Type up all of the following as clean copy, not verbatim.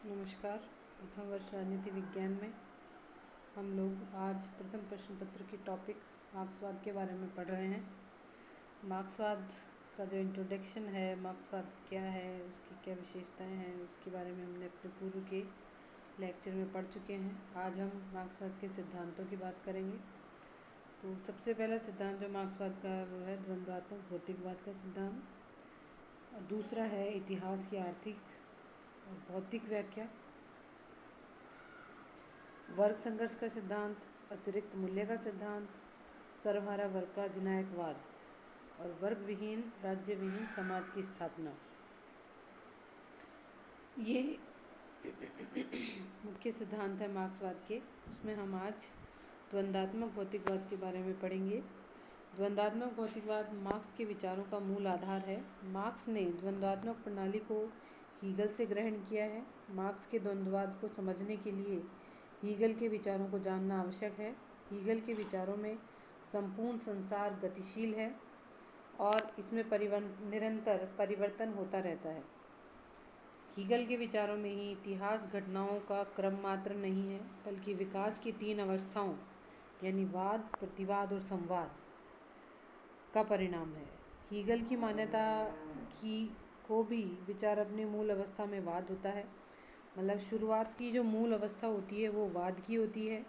नमस्कार। प्रथम वर्ष राजनीति विज्ञान में हम लोग आज प्रथम प्रश्न पत्र की टॉपिक मार्क्सवाद के बारे में पढ़ रहे हैं। मार्क्सवाद का जो इंट्रोडक्शन है, मार्क्सवाद क्या है, उसकी क्या विशेषताएं हैं, उसके बारे में हमने अपने पूर्व के लेक्चर में पढ़ चुके हैं। आज हम मार्क्सवाद के सिद्धांतों की बात करेंगे। तो सबसे पहला सिद्धांत जो मार्क्सवाद का है वो है द्वंद्वात्मक भौतिकवाद का सिद्धांत, और दूसरा है इतिहास की आर्थिक और भौतिक व्याख्या, वर्ग संघर्ष का सिद्धांत, अतिरिक्त मूल्य का सिद्धांत, सर्वहारा वर्ग का अधिनायकवाद और वर्ग विहीन राज्य विहीन समाज की स्थापना। ये मुख्य सिद्धांत है मार्क्सवाद के। उसमें हम आज द्वंद्वात्मक भौतिकवाद के बारे में पढ़ेंगे। द्वंद्वात्मक भौतिकवाद मार्क्स के विचारों का मूल आधार है। मार्क्स ने द्वंद्वात्मक प्रणाली को हीगल से ग्रहण किया है। मार्क्स के द्वंद्ववाद को समझने के लिए हीगल के विचारों को जानना आवश्यक है। हीगल के विचारों में संपूर्ण संसार गतिशील है और इसमें निरंतर परिवर्तन होता रहता है। हीगल के विचारों में ही इतिहास घटनाओं का क्रम मात्र नहीं है, बल्कि विकास की तीन अवस्थाओं यानी वाद, प्रतिवाद और संवाद का परिणाम है। हीगल की मान्यता को भी विचार अपनी मूल अवस्था में वाद होता है। मतलब शुरुआत की जो मूल अवस्था होती है वो वाद की होती है।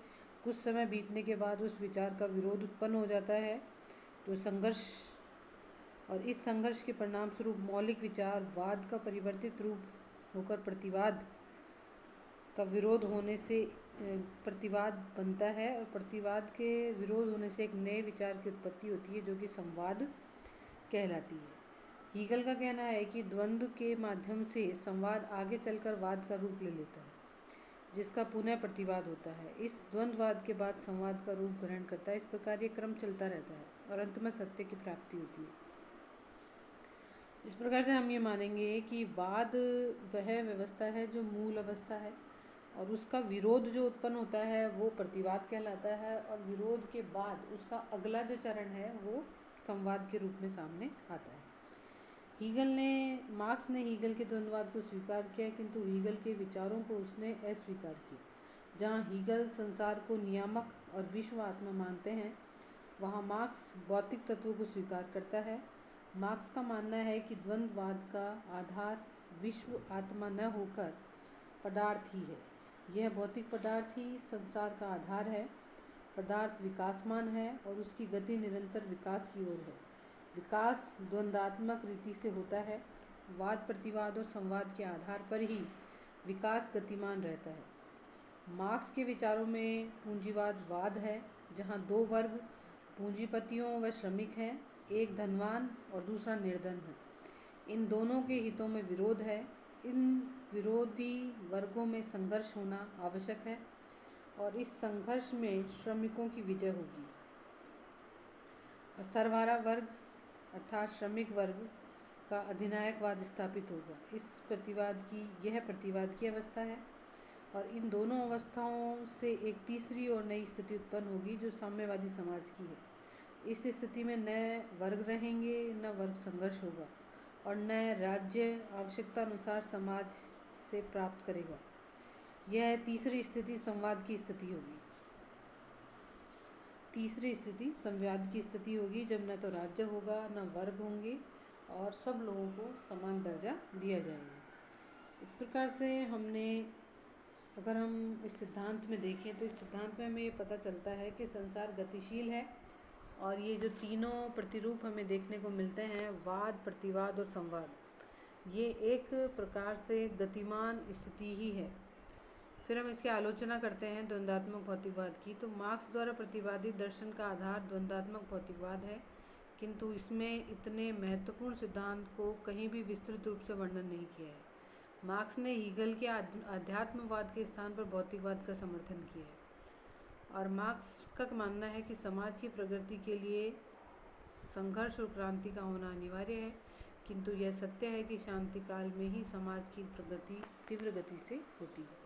कुछ समय बीतने के बाद उस विचार का विरोध उत्पन्न हो जाता है, तो संघर्ष, और इस संघर्ष के परिणाम स्वरूप मौलिक विचार वाद का परिवर्तित रूप होकर प्रतिवाद का विरोध होने से प्रतिवाद बनता है, और प्रतिवाद के विरोध होने से एक नए विचार की उत्पत्ति होती है जो कि संवाद कहलाती है। हीगल का कहना है कि द्वंद्व के माध्यम से संवाद आगे चलकर वाद का रूप ले लेता है, जिसका पुनः प्रतिवाद होता है। इस द्वंद्ववाद के बाद संवाद का रूप ग्रहण करता है। इस प्रकार ये क्रम चलता रहता है और अंत में सत्य की प्राप्ति होती है। जिस प्रकार से हम ये मानेंगे कि वाद वह व्यवस्था है जो मूल अवस्था है, और उसका विरोध जो उत्पन्न होता है वो प्रतिवाद कहलाता है, और विरोध के बाद उसका अगला जो चरण है वो संवाद के रूप में सामने आता है। मार्क्स ने हीगल के द्वंद्ववाद को स्वीकार किया, किंतु हीगल के विचारों को उसने अस्वीकार किया। जहाँ हीगल संसार को नियामक और विश्व आत्मा मानते हैं, वहाँ मार्क्स भौतिक तत्वों को स्वीकार करता है। मार्क्स का मानना है कि द्वंद्ववाद का आधार विश्व आत्मा न होकर पदार्थ ही है। यह भौतिक पदार्थ ही संसार का आधार है। पदार्थ विकासमान है और उसकी गति निरंतर विकास की ओर है। विकास द्वंद्वात्मक रीति से होता है। वाद, प्रतिवाद और संवाद के आधार पर ही विकास गतिमान रहता है। मार्क्स के विचारों में पूंजीवाद वाद है, जहाँ दो वर्ग पूंजीपतियों व श्रमिक हैं, एक धनवान और दूसरा निर्धन है। इन दोनों के हितों में विरोध है। इन विरोधी वर्गों में संघर्ष होना आवश्यक है और इस संघर्ष में श्रमिकों की विजय होगी। और सर्वहारा वर्ग अर्थात श्रमिक वर्ग का अधिनायकवाद स्थापित होगा। यह प्रतिवाद की अवस्था है, और इन दोनों अवस्थाओं से एक तीसरी और नई स्थिति उत्पन्न होगी जो साम्यवादी समाज की है। इस स्थिति में न वर्ग रहेंगे, न वर्ग संघर्ष होगा, और न राज्य आवश्यकता अनुसार समाज से प्राप्त करेगा। यह तीसरी स्थिति संवाद की स्थिति होगी। तीसरी स्थिति संवाद की स्थिति होगी, जब न तो राज्य होगा न वर्ग होंगे और सब लोगों को समान दर्जा दिया जाएगा। इस प्रकार से अगर हम इस सिद्धांत में देखें तो इस सिद्धांत में हमें ये पता चलता है कि संसार गतिशील है, और ये जो तीनों प्रतिरूप हमें देखने को मिलते हैं, वाद, प्रतिवाद और संवाद, ये एक प्रकार से गतिमान स्थिति ही है। फिर हम इसकी आलोचना करते हैं द्वंद्वात्मक भौतिकवाद की। तो मार्क्स द्वारा प्रतिवादी दर्शन का आधार द्वंद्वात्मक भौतिकवाद है, किंतु इसमें इतने महत्वपूर्ण सिद्धांत को कहीं भी विस्तृत रूप से वर्णन नहीं किया है। मार्क्स ने हीगल के अध्यात्मवाद के स्थान पर भौतिकवाद का समर्थन किया है, और मार्क्स का मानना है कि समाज की प्रगति के लिए संघर्ष और क्रांति का होना अनिवार्य है, किंतु यह सत्य है कि शांति काल में ही समाज की प्रगति तीव्र गति से होती है।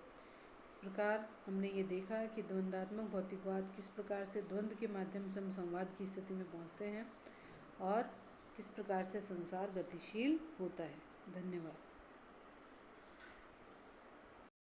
इस प्रकार हमने ये देखा कि द्वंद्वात्मक भौतिकवाद किस प्रकार से द्वंद्व के माध्यम से हम संवाद की स्थिति में पहुँचते हैं और किस प्रकार से संसार गतिशील होता है। धन्यवाद।